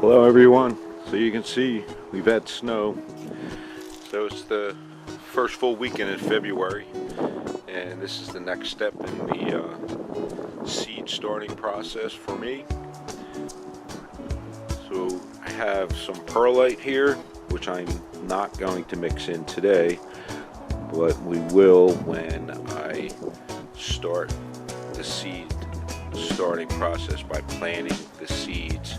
Hello everyone. So you can see we've had snow. So it's the first full weekend in February, and this is the next step in the seed starting process for me. So I have some perlite here, which I'm not going to mix in today, but we will when I start the seed starting process by planting the seeds.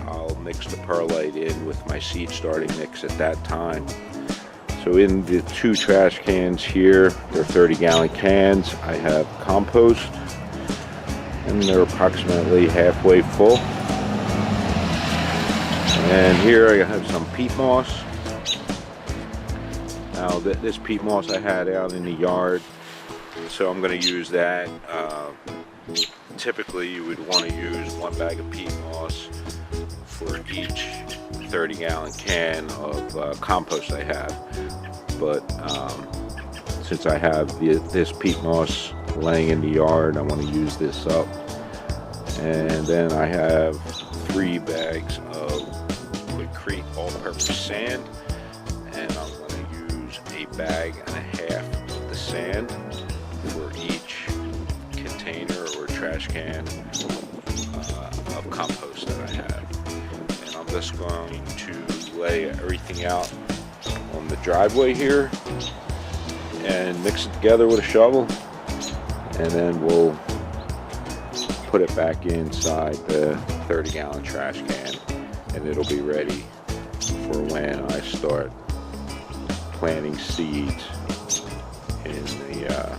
I'll mix the perlite in with my seed starting mix at that time. So in the two trash cans here, they're 30-gallon cans, I have compost, and they're approximately halfway full. And here I have some peat moss. Now this peat moss I had out in the yard, so I'm going to use that. Typically you would want to use 1 bag of peat moss for each 30-gallon can of compost I have. But since I have this peat moss laying in the yard, I want to use this up. And then I have 3 bags of Crete all-purpose sand, and I'm going to use a bag and a half of the sand for each container or trash can of compost that I have. And I'm just going to lay everything out on the driveway here and mix it together with a shovel, and then we'll put it back inside the 30-gallon trash can, and it'll be ready for when I start planting seeds in the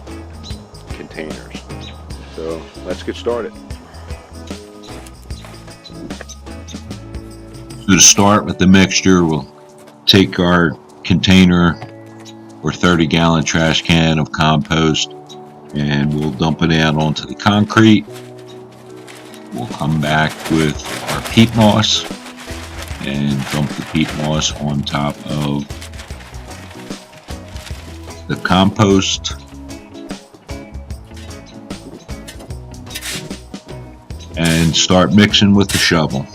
containers. So let's get started. So to start with the mixture, we'll take our container or 30-gallon trash can of compost and we'll dump it out onto the concrete. We'll come back with our peat moss and dump the peat moss on top of the compost. And start mixing with the shovel.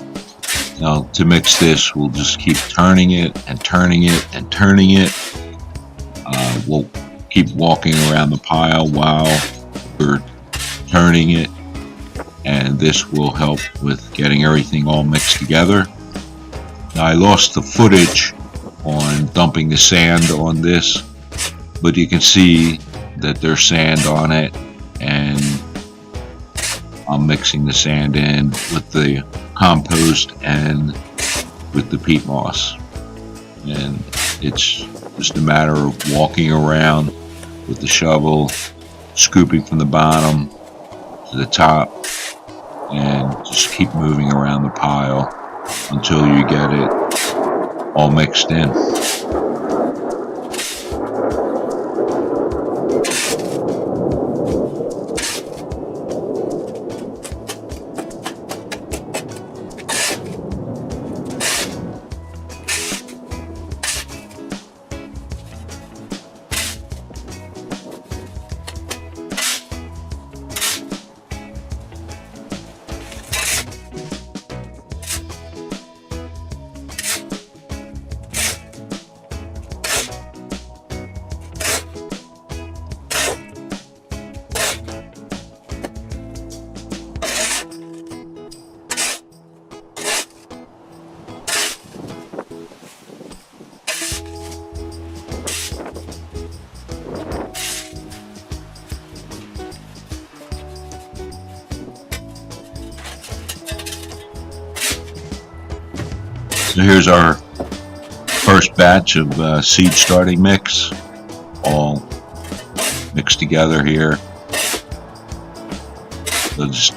Now to mix this, we'll just keep turning it and turning it and turning it. We'll keep walking around the pile while we're turning it, and this will help with getting everything all mixed together. Now I lost the footage on dumping the sand on this, but you can see that there's sand on it, and I'm mixing the sand in with the compost and with the peat moss, and it's just a matter of walking around with the shovel, scooping from the bottom to the top, and just keep moving around the pile until you get it all mixed in. So here's our first batch of seed starting mix, all mixed together here. So just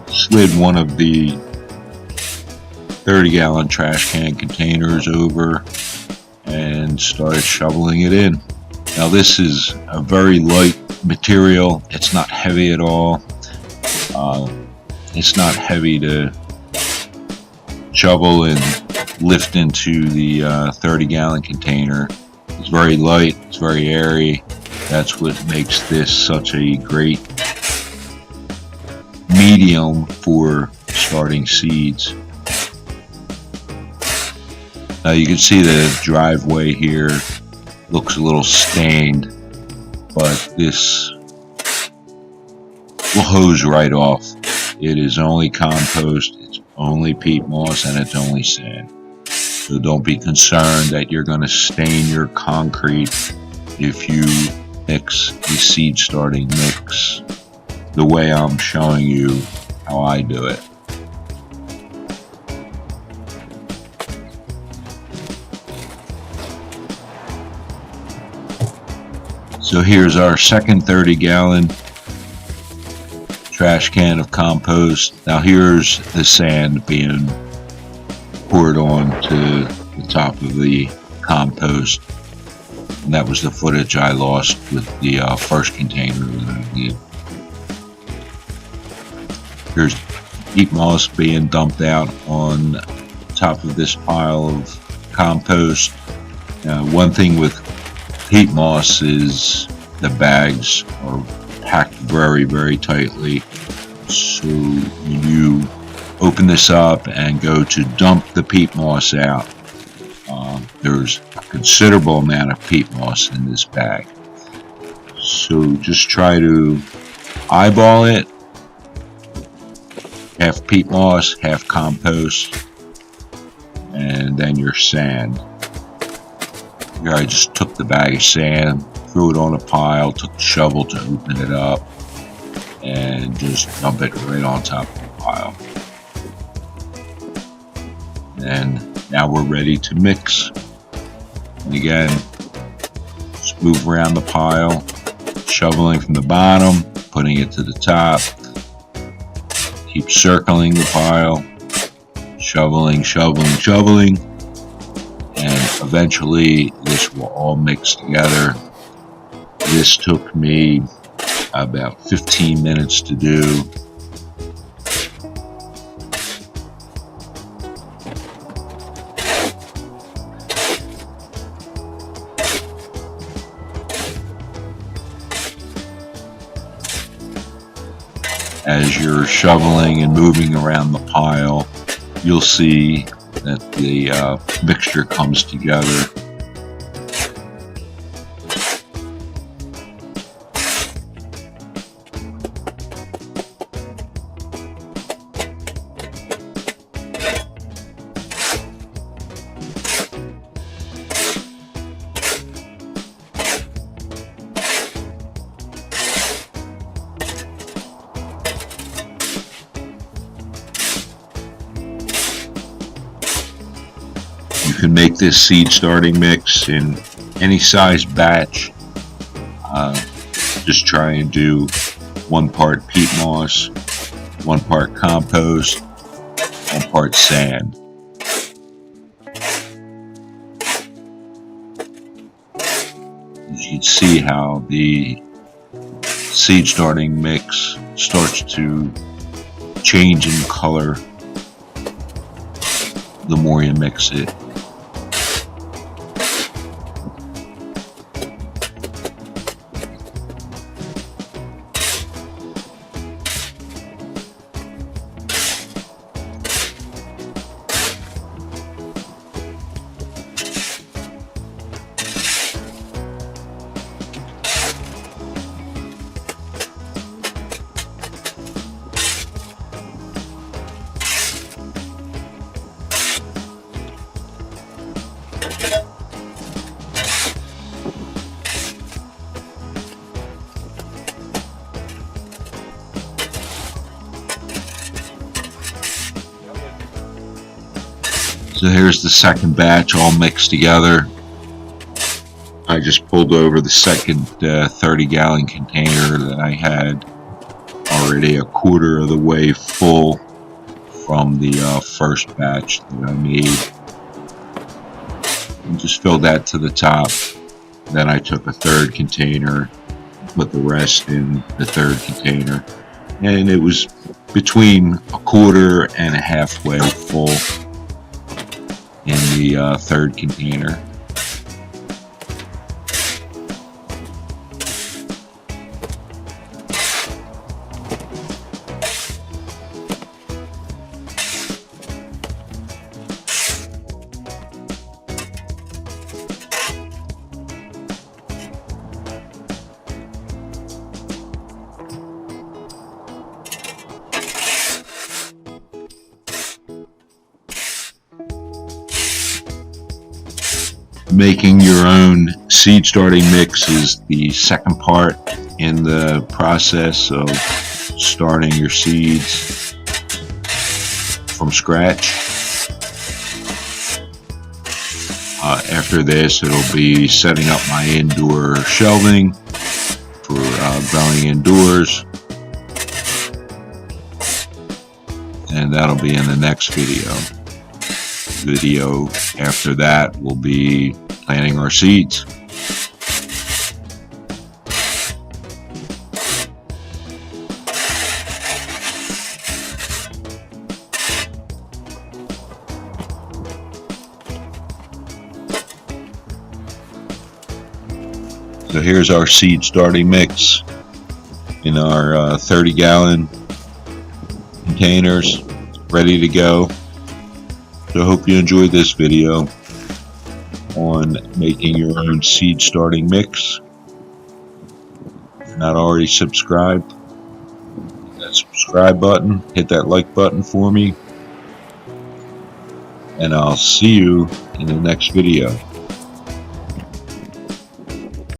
slid one of the 30-gallon trash can containers over and started shoveling it in. Now this is a very light material. It's not heavy at all. It's not heavy to shovel and lift into the 30-gallon container. It's very light, it's very airy. That's what makes this such a great medium for starting seeds. Now you can see the driveway here looks a little stained, but this will hose right off. It is only compost, it's only peat moss, and it's only sand. So don't be concerned that you're going to stain your concrete if you mix a seed starting mix the way I'm showing you how I do it. So here's our second 30-gallon trash can of compost. Now here's the sand being poured on to the top of the compost. And that was the footage I lost with the first container that I did. Here's peat moss being dumped out on top of this pile of compost. One thing with peat moss is the bags are packed very, very tightly. So when you open this up and go to dump the peat moss out, there's a considerable amount of peat moss in this bag. So just try to eyeball it. Half peat moss, half compost, and then your sand. Here I just took the bag of sand, threw it on a pile, took the shovel to open it up, and just dump it right on top of the pile. And now we're ready to mix. And again, just move around the pile, shoveling from the bottom, putting it to the top. Keep circling the pile, shoveling, shoveling, shoveling, and eventually this will all mix together. This took me about 15 minutes to do. As you're shoveling and moving around the pile, you'll see that the mixture comes together. You can make this seed starting mix in any size batch. Just try and do 1 part peat moss, 1 part compost, 1 part sand. You can see how the seed starting mix starts to change in color the more you mix it. So here's the second batch all mixed together. I just pulled over the second 30-gallon container that I had already a quarter of the way full from the first batch that I made. And just filled that to the top. Then I took a third container, put the rest in the third container, and it was between a quarter and a halfway full in the third container. Making your own seed starting mix is the second part in the process of starting your seeds from scratch. After this, it'll be setting up my indoor shelving for growing indoors, and that'll be in the next video. Video after that will be planting our seeds. So here's our seed starting mix in our 30-gallon containers, ready to go. So I hope you enjoyed this video on making your own seed starting mix. If you're not already subscribed, hit that subscribe button, hit that like button for me, and I'll see you in the next video.